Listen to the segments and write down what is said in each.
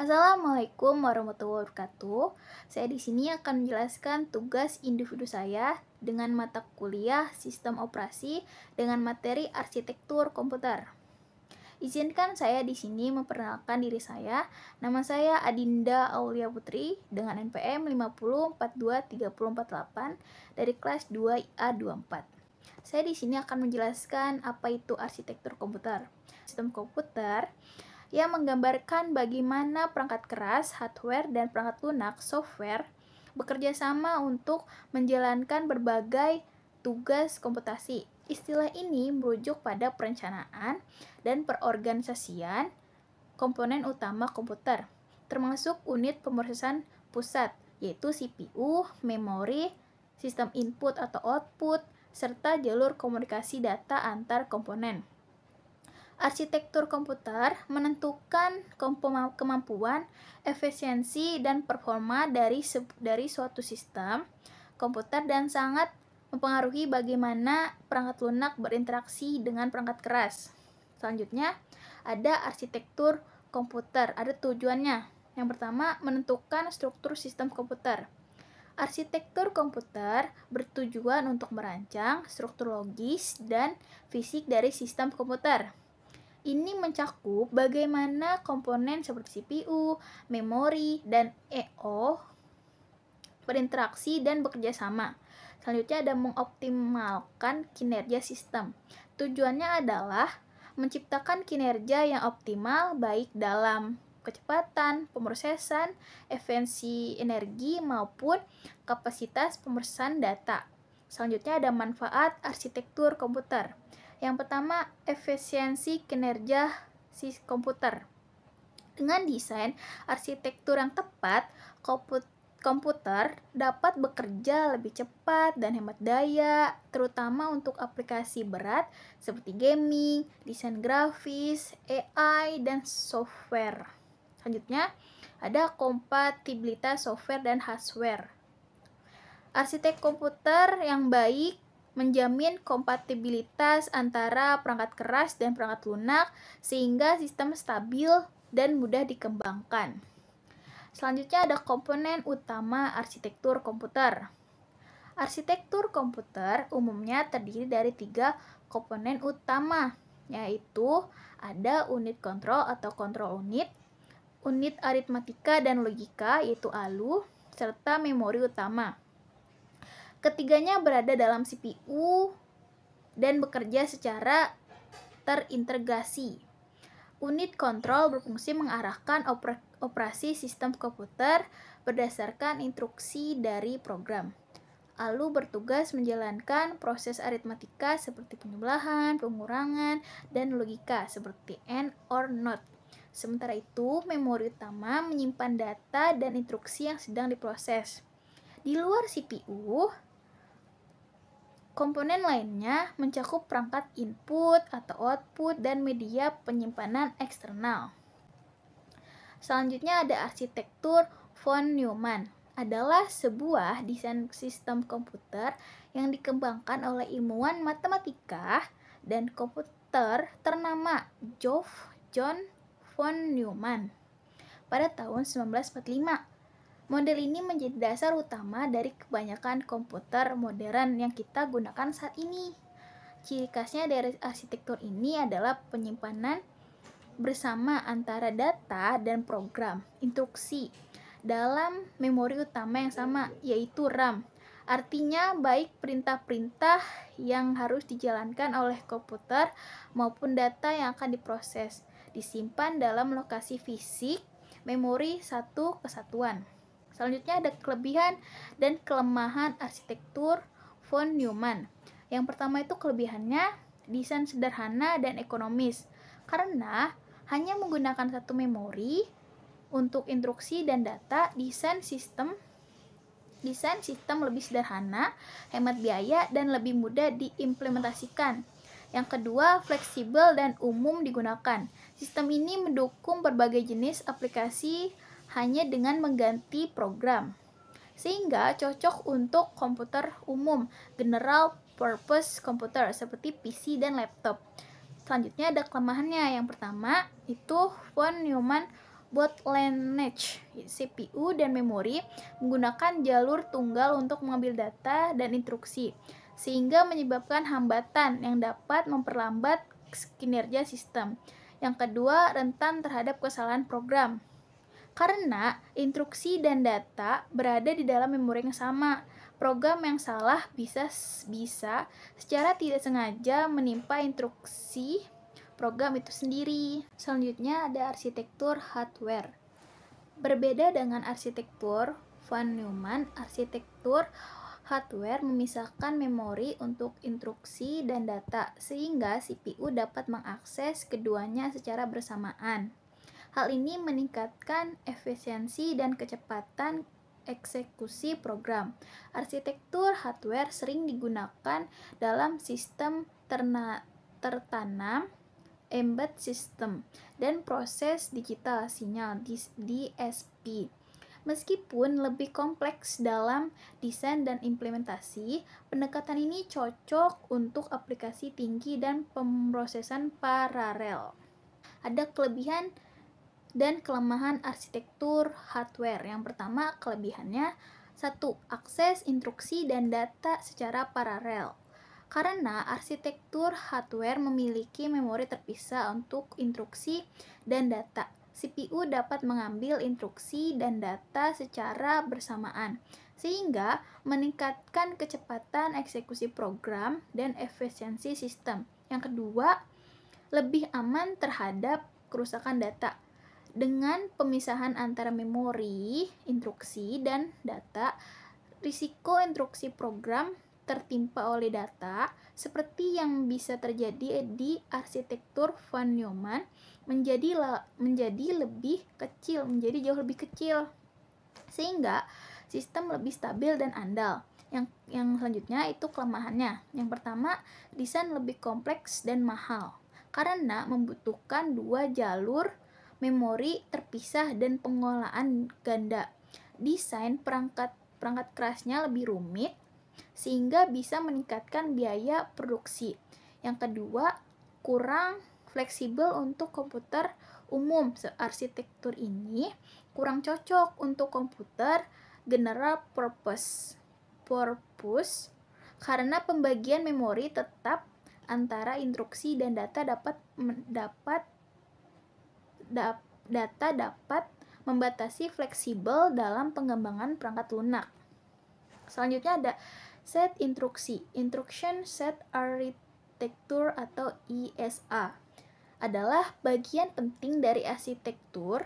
Assalamualaikum warahmatullahi wabarakatuh. Saya di sini akan menjelaskan tugas individu saya dengan mata kuliah Sistem Operasi dengan materi Arsitektur Komputer. Izinkan saya di sini memperkenalkan diri saya. Nama saya Adinda Aulia Putri dengan NPM 50423048 dari kelas 2IA24. Saya di sini akan menjelaskan apa itu arsitektur komputer. Sistem komputer yang menggambarkan bagaimana perangkat keras, hardware, dan perangkat lunak, software, bekerja sama untuk menjalankan berbagai tugas komputasi. Istilah ini merujuk pada perencanaan dan perorganisasian komponen utama komputer, termasuk unit pemrosesan pusat, yaitu CPU, memori, sistem input atau output, serta jalur komunikasi data antar komponen. Arsitektur komputer menentukan kemampuan, efisiensi, dan performa dari suatu sistem komputer dan sangat mempengaruhi bagaimana perangkat lunak berinteraksi dengan perangkat keras. Selanjutnya, ada arsitektur komputer, ada tujuannya. Yang pertama, menentukan struktur sistem komputer. Arsitektur komputer bertujuan untuk merancang struktur logis dan fisik dari sistem komputer. Ini mencakup bagaimana komponen seperti CPU, memori, dan I/O berinteraksi dan bekerja sama. Selanjutnya ada mengoptimalkan kinerja sistem. Tujuannya adalah menciptakan kinerja yang optimal baik dalam kecepatan pemrosesan, efisiensi energi, maupun kapasitas pemrosesan data. Selanjutnya ada manfaat arsitektur komputer. Yang pertama, efisiensi kinerja komputer. Dengan desain arsitektur yang tepat, komputer dapat bekerja lebih cepat dan hemat daya, terutama untuk aplikasi berat seperti gaming, desain grafis, AI, dan software. Selanjutnya, ada kompatibilitas software dan hardware. Arsitek komputer yang baik menjamin kompatibilitas antara perangkat keras dan perangkat lunak sehingga sistem stabil dan mudah dikembangkan. Selanjutnya ada komponen utama arsitektur komputer. Arsitektur komputer umumnya terdiri dari 3 komponen utama, yaitu ada unit kontrol atau kontrol unit, unit aritmatika dan logika yaitu ALU, serta memori utama. Ketiganya berada dalam CPU dan bekerja secara terintegrasi. Unit kontrol berfungsi mengarahkan operasi sistem komputer berdasarkan instruksi dari program. ALU bertugas menjalankan proses aritmatika seperti penjumlahan, pengurangan, dan logika seperti AND or NOT. Sementara itu, memori utama menyimpan data dan instruksi yang sedang diproses. Di luar CPU, komponen lainnya mencakup perangkat input atau output dan media penyimpanan eksternal. Selanjutnya ada arsitektur von Neumann. Adalah sebuah desain sistem komputer yang dikembangkan oleh ilmuwan matematika dan komputer ternama John von Neumann pada tahun 1945. Model ini menjadi dasar utama dari kebanyakan komputer modern yang kita gunakan saat ini. Ciri khasnya dari arsitektur ini adalah penyimpanan bersama antara data dan program instruksi dalam memori utama yang sama, yaitu RAM. Artinya baik perintah-perintah yang harus dijalankan oleh komputer maupun data yang akan diproses disimpan dalam lokasi fisik memori satu kesatuan. Selanjutnya ada kelebihan dan kelemahan arsitektur von Neumann. Yang pertama itu kelebihannya desain sederhana dan ekonomis karena hanya menggunakan satu memori untuk instruksi dan data. Desain sistem lebih sederhana, hemat biaya, dan lebih mudah diimplementasikan. Yang kedua, fleksibel dan umum digunakan. Sistem ini mendukung berbagai jenis aplikasi hanya dengan mengganti program, sehingga cocok untuk komputer umum, general purpose komputer seperti PC dan laptop. Selanjutnya ada kelemahannya. Yang pertama itu von Neumann bottleneck CPU dan memori menggunakan jalur tunggal untuk mengambil data dan instruksi, sehingga menyebabkan hambatan yang dapat memperlambat kinerja sistem. Yang kedua, rentan terhadap kesalahan program. Karena instruksi dan data berada di dalam memori yang sama, program yang salah bisa secara tidak sengaja menimpa instruksi program itu sendiri. Selanjutnya ada arsitektur hardware. Berbeda dengan arsitektur von Neumann, arsitektur hardware memisahkan memori untuk instruksi dan data, sehingga CPU dapat mengakses keduanya secara bersamaan. Hal ini meningkatkan efisiensi dan kecepatan eksekusi program. Arsitektur hardware sering digunakan dalam sistem tertanam, embedded system, dan proses digital sinyal DSP. Meskipun lebih kompleks dalam desain dan implementasi, pendekatan ini cocok untuk aplikasi tinggi dan pemrosesan paralel. Ada kelebihan dan kelemahan arsitektur hardware. Yang pertama, kelebihannya: 1. Akses instruksi dan data secara paralel. Karena arsitektur hardware memiliki memori terpisah untuk instruksi dan data, CPU dapat mengambil instruksi dan data secara bersamaan, sehingga meningkatkan kecepatan eksekusi program dan efisiensi sistem. Yang kedua, lebih aman terhadap kerusakan data. Dengan pemisahan antara memori, instruksi, dan data, risiko instruksi program tertimpa oleh data, seperti yang bisa terjadi di arsitektur von Neumann, menjadi jauh lebih kecil, sehingga sistem lebih stabil dan andal. Yang selanjutnya itu kelemahannya. Yang pertama, desain lebih kompleks dan mahal, karena membutuhkan 2 jalur memori terpisah dan pengolahan ganda. Desain perangkat kerasnya lebih rumit, sehingga bisa meningkatkan biaya produksi. Yang kedua, kurang fleksibel untuk komputer umum. Arsitektur ini kurang cocok untuk komputer general purpose karena pembagian memori tetap antara instruksi dan data dapat membatasi fleksibel dalam pengembangan perangkat lunak. Selanjutnya ada set instruksi. Instruction Set Architecture atau ISA adalah bagian penting dari arsitektur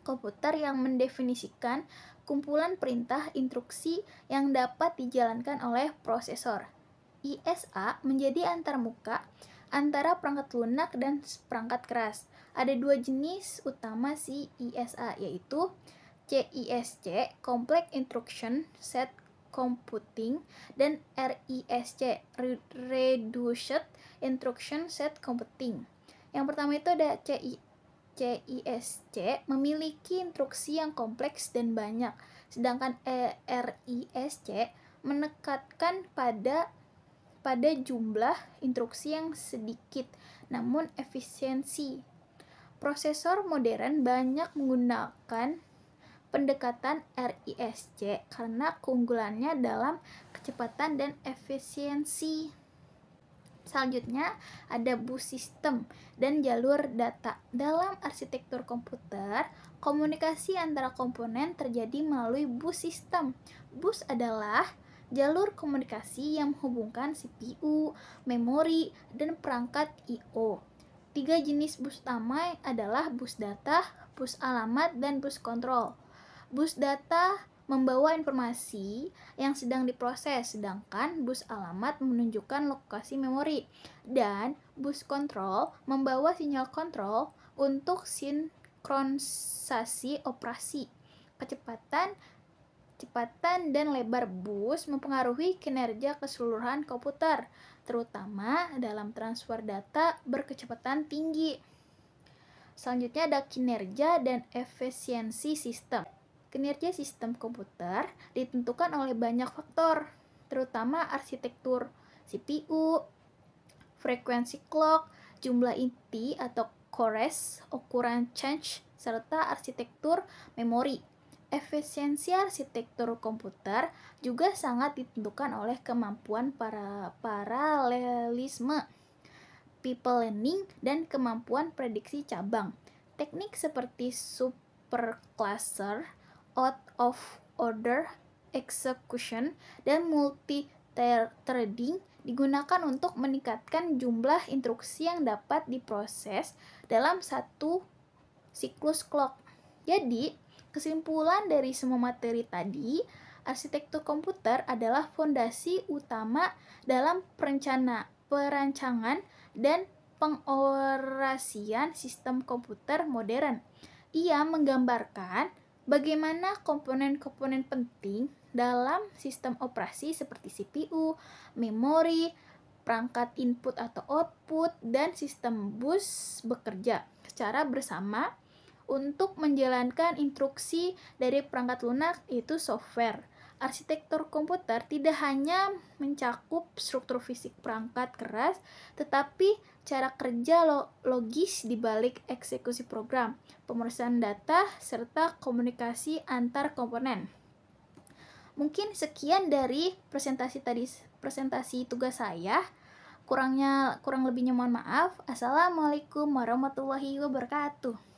komputer yang mendefinisikan kumpulan perintah instruksi yang dapat dijalankan oleh prosesor. ISA menjadi antarmuka antara perangkat lunak dan perangkat keras. Ada 2 jenis utama ISA, yaitu CISC, Complex Instruction Set Computing, dan RISC, Reduced Instruction Set Computing. Yang pertama itu ada CISC, memiliki instruksi yang kompleks dan banyak, sedangkan RISC menekankan pada jumlah instruksi yang sedikit namun efisiensi. Prosesor modern banyak menggunakan pendekatan RISC karena keunggulannya dalam kecepatan dan efisiensi. Selanjutnya ada bus sistem dan jalur data. Dalam arsitektur komputer, komunikasi antara komponen terjadi melalui bus sistem. Bus adalah jalur komunikasi yang menghubungkan CPU, memori, dan perangkat I/O. 3 jenis bus utama adalah bus data, bus alamat, dan bus kontrol. Bus data membawa informasi yang sedang diproses, sedangkan bus alamat menunjukkan lokasi memori, dan bus kontrol membawa sinyal kontrol untuk sinkronisasi operasi. Kecepatan dan lebar bus mempengaruhi kinerja keseluruhan komputer, terutama dalam transfer data berkecepatan tinggi. Selanjutnya ada kinerja dan efisiensi sistem. Kinerja sistem komputer ditentukan oleh banyak faktor, terutama arsitektur CPU, frekuensi clock, jumlah inti atau cores, ukuran change, serta arsitektur memori. Efisiensi arsitektur komputer juga sangat ditentukan oleh kemampuan paralelisme, people learning, dan kemampuan prediksi cabang. Teknik seperti supercluster, out of order execution, dan multi-threading digunakan untuk meningkatkan jumlah instruksi yang dapat diproses dalam satu siklus clock. Jadi, kesimpulan dari semua materi tadi, arsitektur komputer adalah fondasi utama dalam perancangan dan pengoperasian sistem komputer modern. Ia menggambarkan bagaimana komponen-komponen penting dalam sistem operasi seperti CPU, memori, perangkat input atau output, dan sistem bus bekerja secara bersama untuk menjalankan instruksi dari perangkat lunak, yaitu software. Arsitektur komputer tidak hanya mencakup struktur fisik perangkat keras, tetapi cara kerja logis di balik eksekusi program, pemrosesan data, serta komunikasi antar komponen. Mungkin sekian dari presentasi tugas saya. Kurang lebihnya mohon maaf. Assalamualaikum warahmatullahi wabarakatuh.